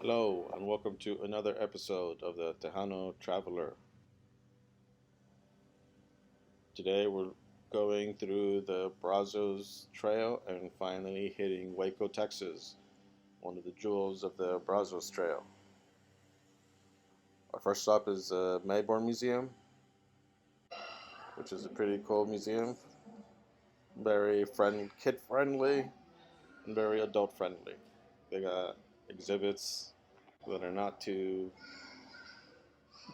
Hello, and welcome to another episode of the Tejano Traveler. Today we're going through the Brazos Trail and finally hitting Waco, Texas, one of the jewels of the Brazos Trail. Our first stop is the Mayborn Museum, which is a pretty cool museum. Very kid friendly, and very adult friendly. They got exhibits that are not too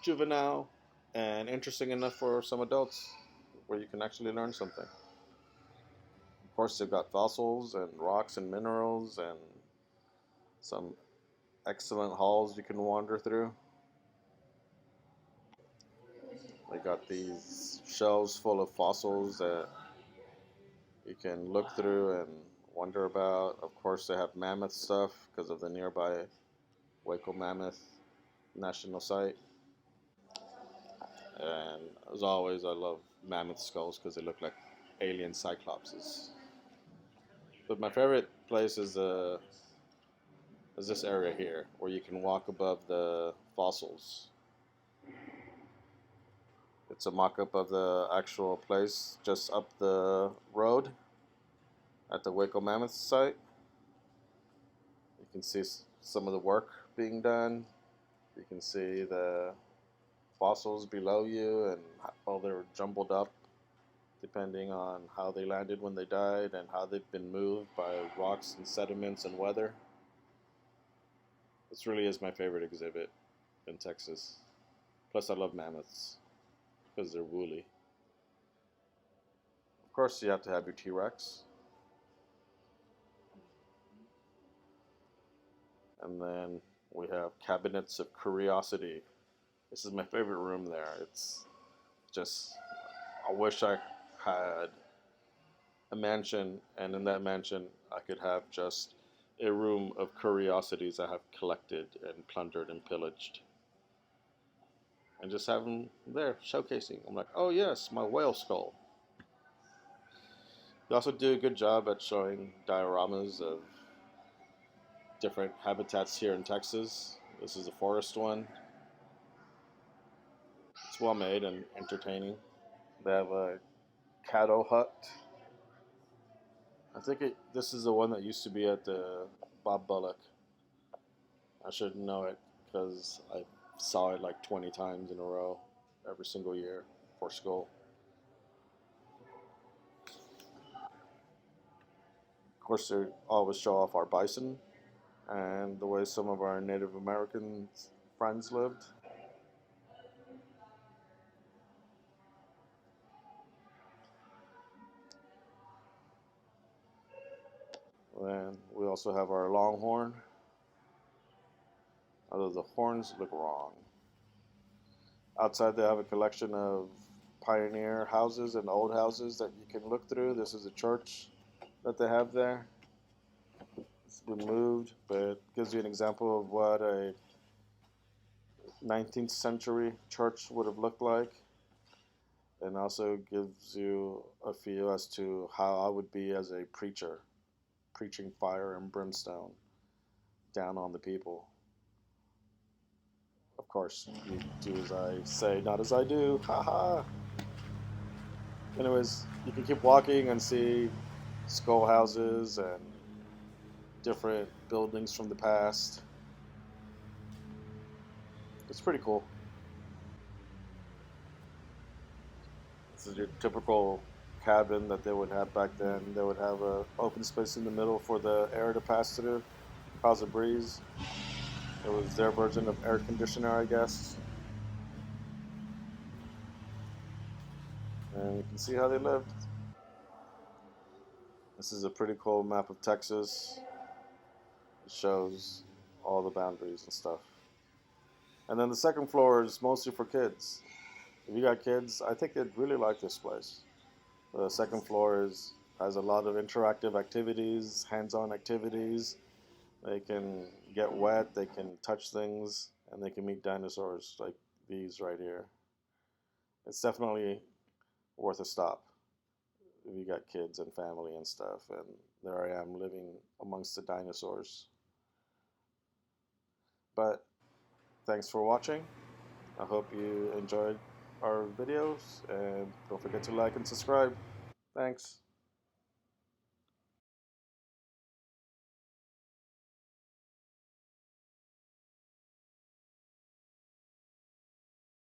juvenile and interesting enough for some adults where you can actually learn something. Of course, they've got fossils and rocks and minerals and some excellent halls you can wander through. They got these shelves full of fossils that you can look through and wonder about. Of course, they have mammoth stuff because of the nearby Waco Mammoth National Site. And as always, I love mammoth skulls because they look like alien cyclopses. But my favorite place is this area here, where you can walk above the fossils. It's a mock-up of the actual place just up the road at the Waco Mammoth site. You can see some of the work being done. You can see the fossils below you and how they're jumbled up depending on how they landed when they died and how they've been moved by rocks and sediments and weather. This really is my favorite exhibit in Texas. Plus, I love mammoths because they're woolly. Of course, you have to have your T-Rex. And then we have cabinets of curiosity. This is my favorite room there. It's just, I wish I had a mansion, and in that mansion, I could have just a room of curiosities I have collected and plundered and pillaged. And just have them there showcasing. I'm like, oh yes, my whale skull. They also do a good job at showing dioramas of different habitats here in Texas. This is a forest one. It's well made and entertaining. They have a Caddo Hut. This is the one that used to be at the Bob Bullock. I should know it because I saw it like 20 times in a row every single year for school. Of course, they always show off our bison and the way some of our Native American friends lived. And we also have our longhorn, although the horns look wrong. Outside, they have a collection of pioneer houses and old houses that you can look through. This is a church that they have there. It's been moved, but it gives you an example of what a 19th century church would have looked like, and also gives you a feel as to how I would be as a preacher, preaching fire and brimstone down on the people. Of course, you do as I say, not as I do. Haha. Anyways, you can keep walking and see skull houses and different buildings from the past. It's pretty cool. This is your typical cabin that they would have back then. They would have a open space in the middle for the air to pass through, cause a breeze. It was their version of air conditioner, I guess. And you can see how they lived. This is a pretty cool map of Texas. It shows all the boundaries and stuff. And then the second floor is mostly for kids. If you got kids, I think they'd really like this place. The second floor has a lot of interactive activities, hands-on activities. They can get wet, they can touch things, and they can meet dinosaurs like these right here. It's definitely worth a stop if you got kids and family and stuff. And there I am living amongst the dinosaurs. But thanks for watching. I hope you enjoyed our videos, and don't forget to like and subscribe. Thanks.